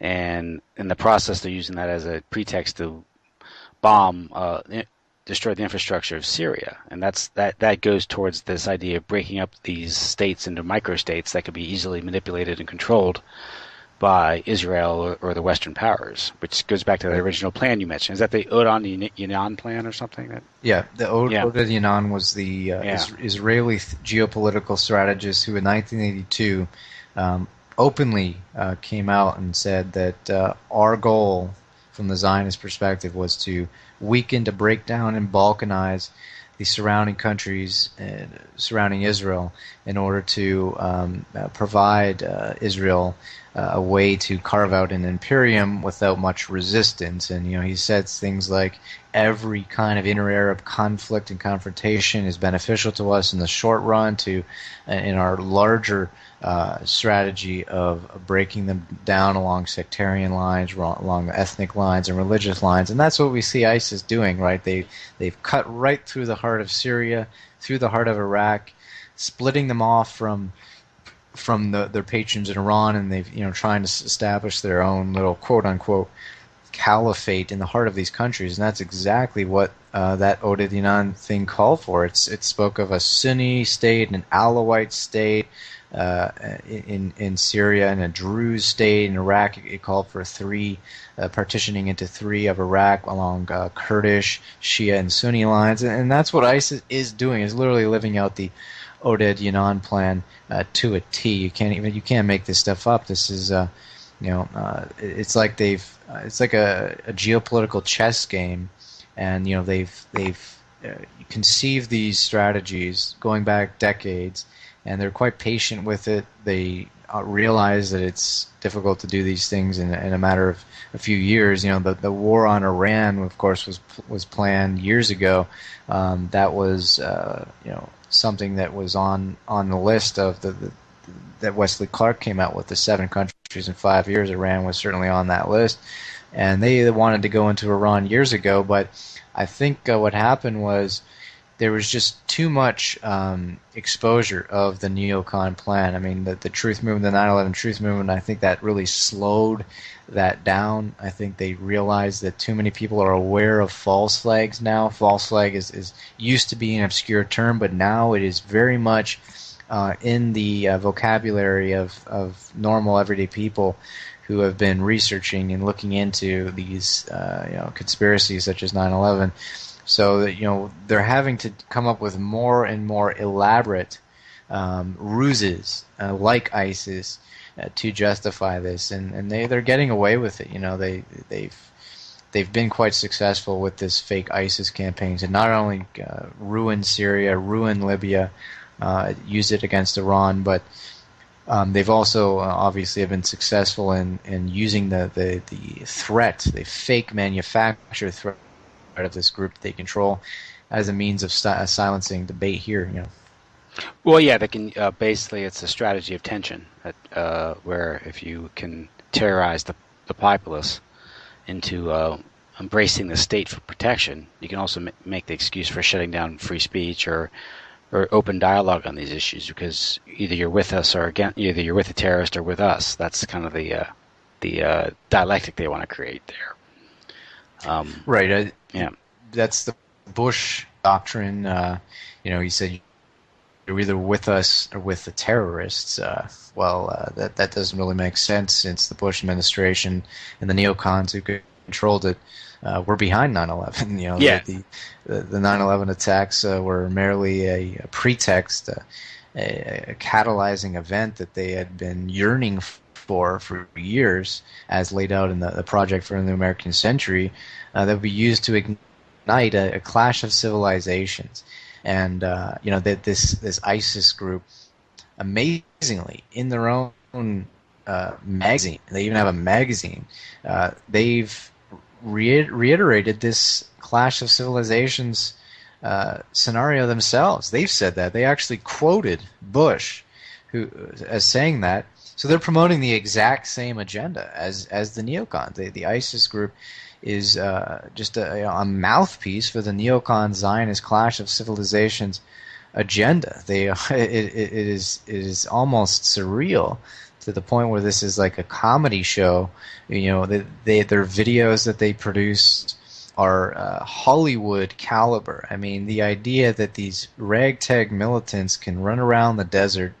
And in the process, they're using that as a pretext to bomb, destroy the infrastructure of Syria. And that goes towards this idea of breaking up these states into microstates that could be easily manipulated and controlled by Israel or the Western powers, which goes back to the original plan you mentioned. Is that the Odon-Yanan plan or something? Yeah, the Odon-Yanan was the Israeli geopolitical strategist who in 1982 openly came out and said that our goal from the Zionist perspective was to weaken, to break down and balkanize the surrounding countries surrounding Israel in order to provide Israel a way to carve out an imperium without much resistance. And he says things like every kind of inter-Arab conflict and confrontation is beneficial to us in the short run, in our larger strategy of breaking them down along sectarian lines, along ethnic lines and religious lines. And that's what we see ISIS doing, right? They've cut right through the heart of Syria, through the heart of Iraq, splitting them off from their patrons in Iran, and they've trying to establish their own little quote unquote caliphate in the heart of these countries. And that's exactly what that Ode Dinan thing called for. It spoke of a Sunni state, an Alawite state in Syria, and a Druze state in Iraq. It called for partitioning into three of Iraq along Kurdish, Shia, and Sunni lines. And that's what ISIS is doing, is literally living out the Ode Dinan plan to a T. You can't make this stuff up. This is it's like it's like a geopolitical chess game, and they've conceived these strategies going back decades, and they're quite patient with it. They realize that it's difficult to do these things in a matter of a few years. The war on Iran, of course, was planned years ago. That was something that was on the list of that Wesley Clark came out with, the 7 countries in 5 years. Iran was certainly on that list, and they wanted to go into Iran years ago. But I think what happened was there was just too much exposure of the neocon plan. I mean, the truth movement, the 9/11 truth movement, I think that really slowed that down. I think they realized that too many people are aware of false flags now. False flag is used to be an obscure term, but now it is very much in the vocabulary of normal everyday people who have been researching and looking into these conspiracies such as 9/11. So that they're having to come up with more and more elaborate ruses like ISIS to justify this, and they're getting away with it. They've been quite successful with this fake ISIS campaign to not only ruin Syria, ruin Libya, use it against Iran, but they've also obviously have been successful in using the threat, the fake manufactured threat of this group they control, as a means of silencing debate here. Well, yeah, they can basically. It's a strategy of tension, where if you can terrorize the populace into embracing the state for protection, you can also make the excuse for shutting down free speech or open dialogue on these issues, because either you're with us or against. Either you're with the terrorist or with us. That's kind of the dialectic they want to create there. Right. Yeah. That's the Bush doctrine. He said you're either with us or with the terrorists. That doesn't really make sense, since the Bush administration and the neocons who controlled it were behind 9/11. The 9/11 attacks were merely a pretext, a catalyzing event that they had been yearning for years, as laid out in the Project for the American Century, that would be used to ignite a clash of civilizations. And that this ISIS group, amazingly, in their own magazine, they even have a magazine, they've reiterated this clash of civilizations scenario themselves. They've said that. They actually quoted Bush as saying that. So they're promoting the exact same agenda as the neocons. The ISIS group is just a mouthpiece for the neocon Zionist clash of civilizations agenda. It is almost surreal, to the point where this is like a comedy show. Their videos that they produce are Hollywood caliber. I mean, the idea that these ragtag militants can run around the desert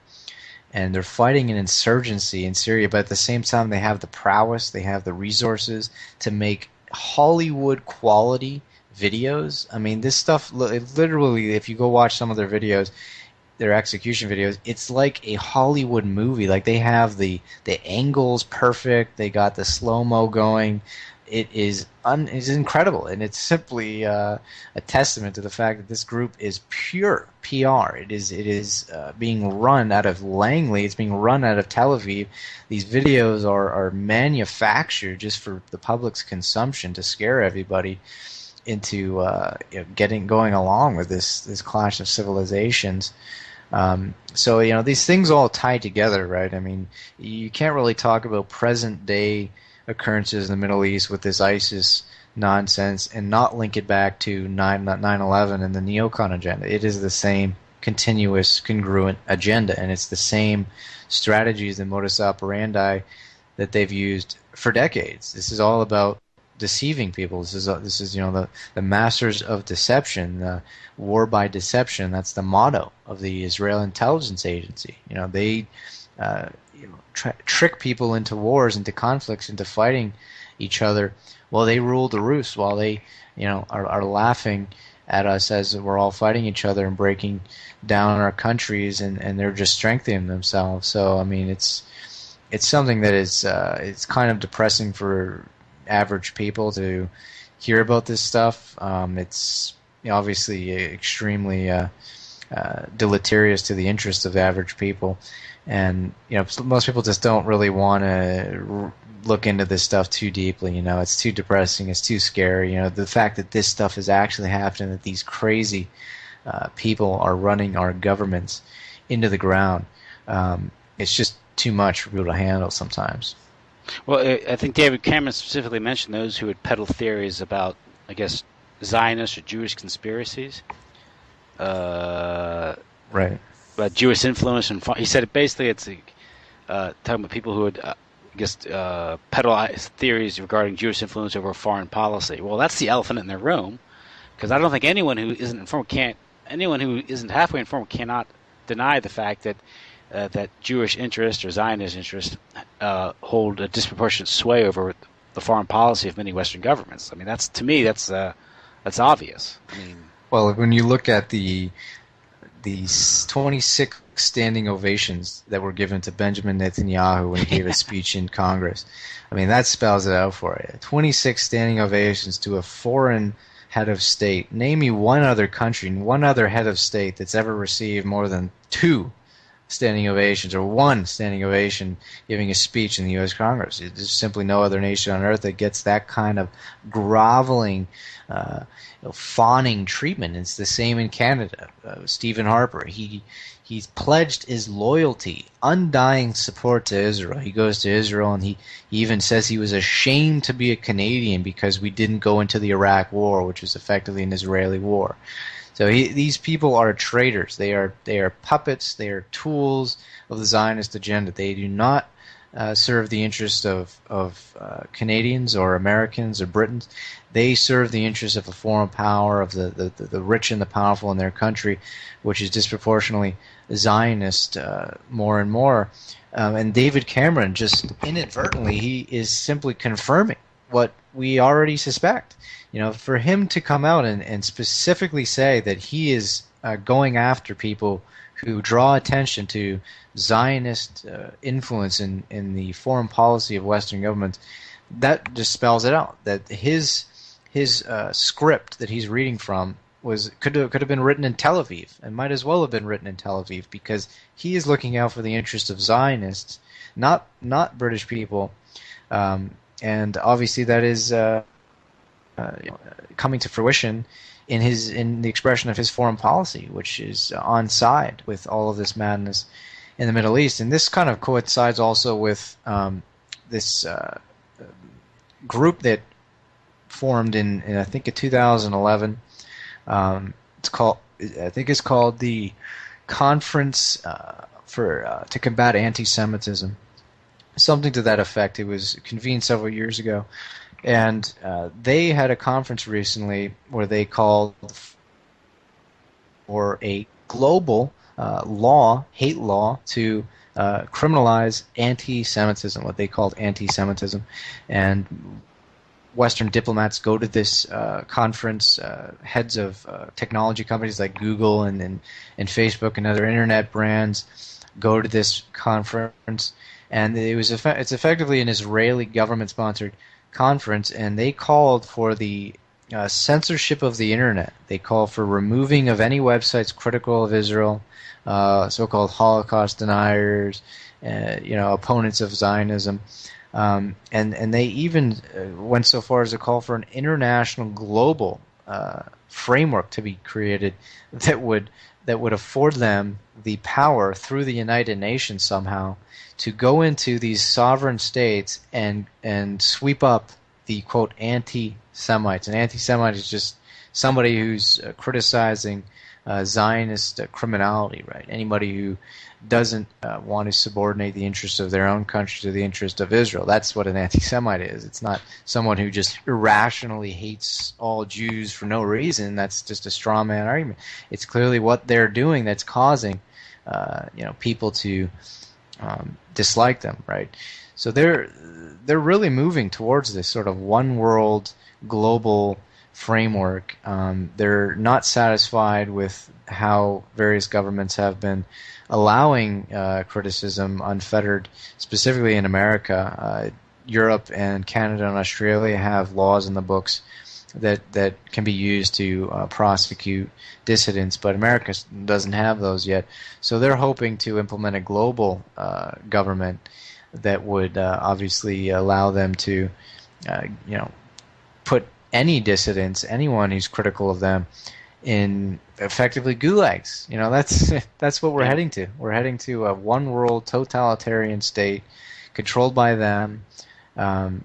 and they're fighting an insurgency in Syria, but at the same time they have the prowess, they have the resources to make Hollywood quality videos. I mean, this stuff, literally, if you go watch some of their videos, their execution videos, it's like a Hollywood movie. Like, they have the angles perfect, they got the slow-mo going, it is incredible, and it's simply a testament to the fact that this group is pure PR. It is being run out of Langley. It's being run out of Tel Aviv. These videos are manufactured just for the public's consumption to scare everybody into going along with this clash of civilizations. So these things all tie together, right? I mean, you can't really talk about present day occurrences in the Middle East with this ISIS nonsense and not link it back to 9/11 and the neocon agenda. It is the same continuous, congruent agenda, and it's the same strategies and modus operandi that they've used for decades. This is all about deceiving people. This is the masters of deception, war by deception. That's the motto of the Israel Intelligence Agency. They trick people into wars, into conflicts, into fighting each other while they rule the roost, while they are laughing at us as we're all fighting each other and breaking down our countries, and they're just strengthening themselves. So I mean, it's something that is it's kind of depressing for average people to hear about this stuff. It's obviously extremely deleterious to the interests of average people, and most people just don't really want to look into this stuff too deeply. It's too depressing, it's too scary. The fact that this stuff is actually happening, that these crazy people are running our governments into the ground, it's just too much for people to handle sometimes. Well, I think David Cameron specifically mentioned those who would peddle theories about, I guess, Zionist or Jewish conspiracies. Right. About Jewish influence, and he said basically it's talking about people who would, peddle theories regarding Jewish influence over foreign policy. Well, that's the elephant in the room, because I don't think anyone who isn't informed anyone who isn't halfway informed cannot deny the fact that that Jewish interest or Zionist interest hold a disproportionate sway over the foreign policy of many Western governments. I mean, that's obvious. I mean, well, when you look at the 26 standing ovations that were given to Benjamin Netanyahu when he gave a speech in Congress, I mean, that spells it out for you. 26 standing ovations to a foreign head of state. Name me one other country, one other head of state that's ever received more than 2 standing ovations or 1 standing ovation giving a speech in the U.S. Congress. There's simply no other nation on earth that gets that kind of groveling, fawning treatment. It's the same in Canada. Stephen Harper, he's pledged his loyalty, undying support to Israel. He goes to Israel and he even says he was ashamed to be a Canadian because we didn't go into the Iraq War, which was effectively an Israeli war. So these people are traitors. They are puppets. They are tools of the Zionist agenda. They do not serve the interest of Canadians or Americans or Britons. They serve the interest of a foreign power, of the rich and the powerful in their country, which is disproportionately Zionist more and more. And David Cameron, just inadvertently, he is simply confirming what we already suspect. For him to come out and specifically say that he is going after people who draw attention to Zionist influence in the foreign policy of Western governments, that just spells it out. That his script that he's reading from could have been written in Tel Aviv, and might as well have been written in Tel Aviv, because he is looking out for the interests of Zionists, not British people, and obviously that is coming to fruition in the expression of his foreign policy, which is on side with all of this madness in the Middle East. And this kind of coincides also with this group that formed in I think in 2011. It's called the Conference to Combat Anti-Semitism, something to that effect. It was convened several years ago. And they had a conference recently where they called for a global hate law to criminalize anti-Semitism, what they called anti-Semitism. And Western diplomats go to this conference, heads of technology companies like Google and Facebook and other internet brands go to this conference. And it's effectively an Israeli government-sponsored conference, and they called for the censorship of the internet. They called for removing of any websites critical of Israel, so-called Holocaust deniers, opponents of Zionism. And they even went so far as to call for an international global framework to be created that would afford them the power through the United Nations somehow to go into these sovereign states and sweep up the quote anti-Semites. An anti-Semite is just somebody who's criticizing Zionist criminality, right? Anybody who doesn't want to subordinate the interests of their own country to the interest of Israel. That's what an anti-Semite is. It's not someone who just irrationally hates all Jews for no reason. That's just a straw man argument. It's clearly what they're doing that's causing people to dislike them, right? So they're really moving towards this sort of one world global framework. They're not satisfied with how various governments have been allowing criticism unfettered, specifically in America. Europe and Canada and Australia have laws in the books that can be used to prosecute dissidents, but America doesn't have those yet. So they're hoping to implement a global government that would obviously allow them to, put any dissidents, anyone who's critical of them, in effectively gulags. That's what we're heading to. We're heading to a one world totalitarian state controlled by them. And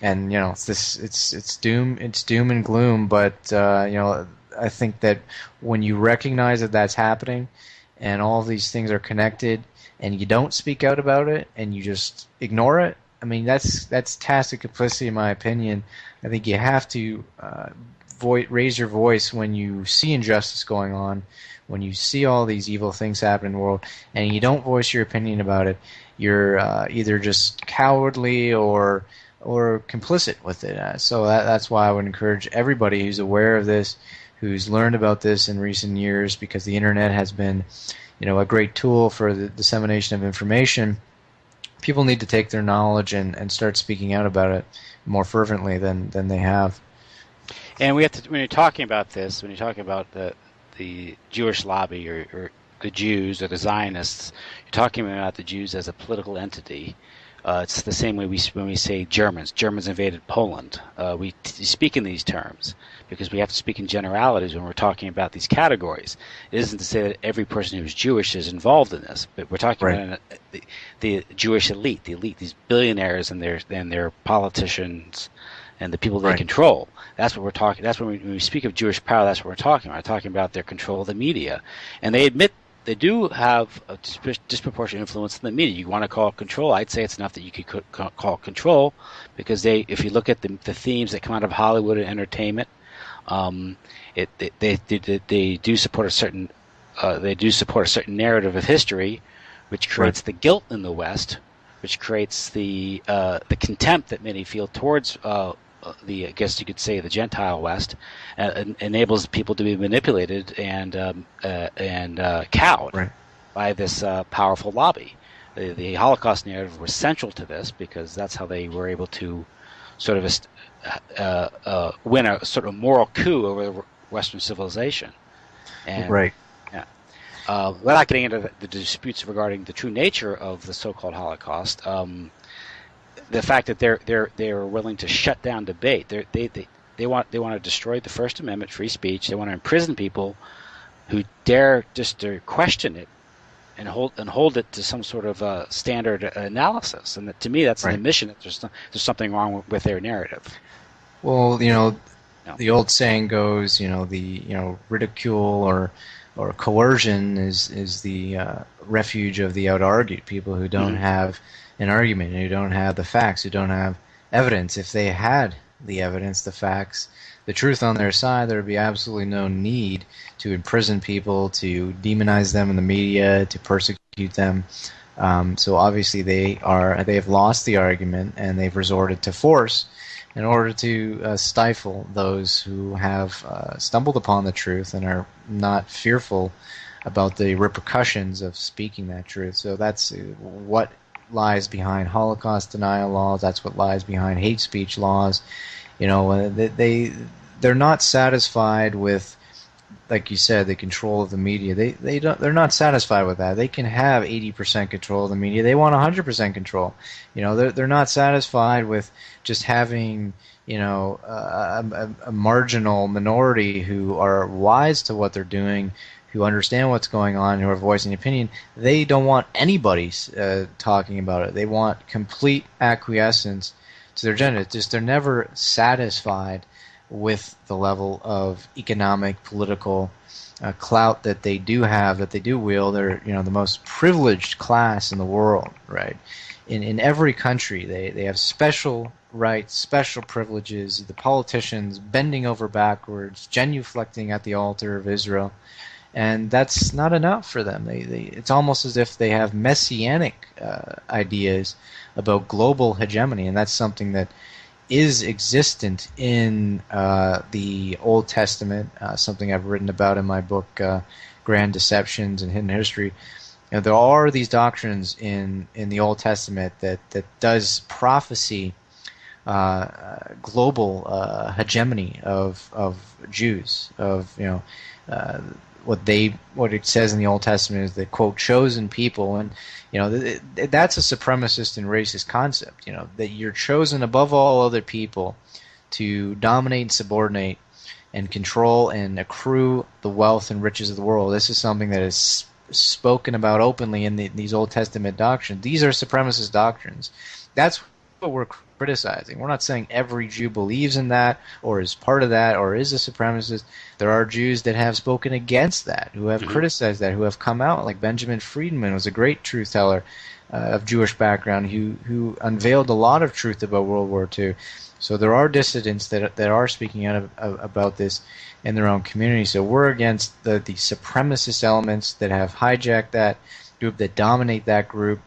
it's doom and gloom, but I think that when you recognize that that's happening and all of these things are connected and you don't speak out about it and you just ignore it, I mean, that's tacit complicity in my opinion. I think you have to raise your voice when you see injustice going on, when you see all these evil things happen in the world, and you don't voice your opinion about it. You're either just cowardly or complicit with it. So that's why I would encourage everybody who's aware of this, who's learned about this in recent years, because the internet has been, a great tool for the dissemination of information. People need to take their knowledge and start speaking out about it more fervently than they have. And we have to, when you're talking about this, when you're talking about the Jewish lobby or the Jews or the Zionists, you're talking about the Jews as a political entity. It's the same way when we say Germans. Germans invaded Poland. We speak in these terms because we have to speak in generalities when we're talking about these categories. It isn't to say that every person who's Jewish is involved in this, but we're talking about the Jewish elite, these billionaires and their politicians and the people they control. That's what we're talking. That's when we speak of Jewish power. That's what we're talking about. We're talking about their control of the media, and they admit they do have a disproportionate influence in the media. You want to call it control? I'd say it's enough that you could call it control, because if you look at the themes that come out of Hollywood and entertainment, they do support a certain narrative of history, which creates the guilt in the West, which creates the contempt that many feel towards I guess you could say the Gentile West, enables people to be manipulated and cowed by this powerful lobby. The Holocaust narrative was central to this because that's how they were able to sort of win a sort of moral coup over Western civilization. And, without getting into the disputes regarding the true nature of the so-called Holocaust, the fact that they're willing to shut down debate, they want to destroy the First Amendment, free speech. They want to imprison people who dare just to question it and hold it to some sort of standard analysis. And to me, that's an admission that there's something wrong with their narrative. Well, the old saying goes, ridicule or coercion is the refuge of the out-argued. People who don't have an argument, who don't have the facts, who don't have evidence. If they had the evidence, the facts, the truth on their side, there would be absolutely no need to imprison people, to demonize them in the media, to persecute them. So obviously they have lost the argument, and they've resorted to force in order to stifle those who have stumbled upon the truth and are not fearful about the repercussions of speaking that truth. So that's what lies behind Holocaust denial laws. That's what lies behind hate speech laws. They're not satisfied with, like you said, the control of the media. They're not satisfied with that. They can have 80% control of the media. They want 100% control. They're not satisfied with just having a marginal minority who are wise to what they're doing, who understand what's going on, who are voicing opinion. They don't want anybody talking about it. They want complete acquiescence to their agenda. It's just they're never satisfied with the level of economic, political clout that they do have, that they do wield. They're the most privileged class in the world, right? In every country, they have special rights, special privileges. The politicians bending over backwards, genuflecting at the altar of Israel, and that's not enough for them. It's almost as if they have messianic ideas about global hegemony, and that's something that is existent in the Old Testament, something I've written about in my book, Grand Deceptions and Hidden History. There are these doctrines in the Old Testament that does prophesy global hegemony of Jews, of what it says in the Old Testament is the quote chosen people, and that's a supremacist and racist concept. That you're chosen above all other people to dominate and subordinate and control and accrue the wealth and riches of the world. This is something that is spoken about openly in these Old Testament doctrines. These are supremacist doctrines. That's what we're criticizing. We're not saying every Jew believes in that or is part of that or is a supremacist. There are Jews that have spoken against that, who have criticized that, who have come out, like Benjamin Friedman was a great truth teller of Jewish background who unveiled a lot of truth about World War II. So there are dissidents that are speaking out about this in their own community. So we're against the supremacist elements that have hijacked that group, that dominate that group,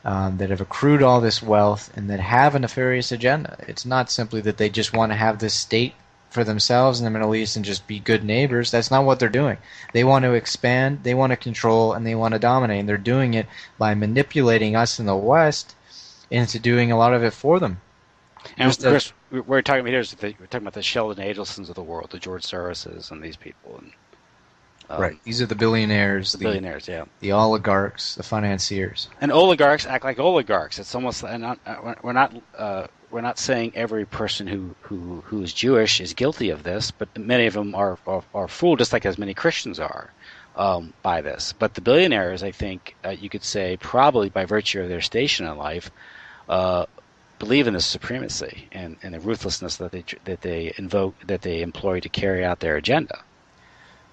that have accrued all this wealth and that have a nefarious agenda. It's not simply that they just want to have this state for themselves in the Middle East and just be good neighbors. That's not what they're doing. They want to expand, they want to control, and they want to dominate. And they're doing it by manipulating us in the West into doing a lot of it for them. And Chris, we're talking about we're talking about the Sheldon Adelsons of the world, the George Soroses, and these people. And, right. These are the billionaires. The billionaires, yeah. The oligarchs, the financiers. And oligarchs act like oligarchs. It's almost we're not saying every person who is Jewish is guilty of this, but many of them are fooled, just like as many Christians are, by this. But the billionaires, I think, you could say, probably by virtue of their station in life, believe in this supremacy and the ruthlessness that they invoke, that they employ to carry out their agenda.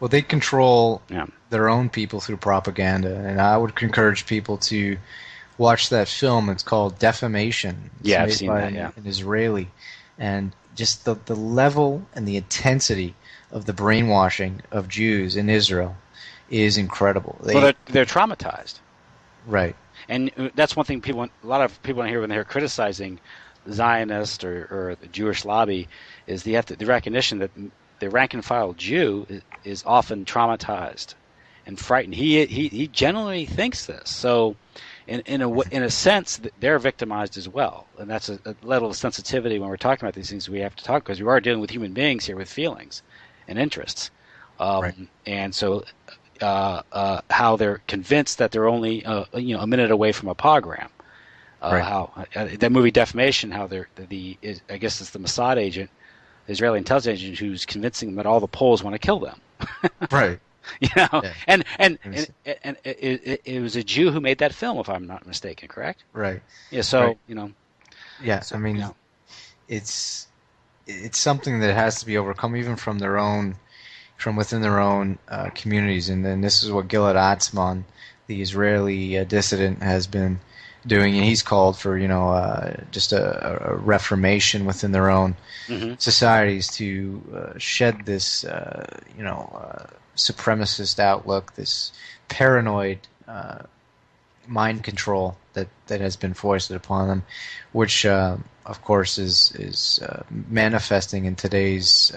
Well, they control their own people through propaganda, and I would encourage people to watch that film. It's called Defamation. It's I've seen that. Yeah, an Israeli, and just the level and the intensity of the brainwashing of Jews in Israel is incredible. They're traumatized, right? And that's one thing a lot of people here when they're criticizing the Zionist or the Jewish lobby is the recognition that the rank and file Jew is often traumatized and frightened. He generally thinks this. So, in a sense, they're victimized as well, and that's a level of sensitivity when we're talking about these things we have to talk, because we are dealing with human beings here with feelings and interests, right. And so how they're convinced that they're only a minute away from a pogrom. Right. How that movie Defamation, how I guess it's the Mossad agent, the Israeli intelligence agent, who's convincing them that all the Poles want to kill them. Right. Yeah. And it was a Jew who made that film, if I'm not mistaken, correct? Right. Yeah. So right. Yeah. So, I mean, it's something that has to be overcome, even from within their own communities, and then this is what Gilad Atzmon, the Israeli dissident, has been doing, and he's called for just a reformation within their own societies to shed this supremacist outlook, this paranoid mind control that has been foisted upon them, which of course is manifesting in today's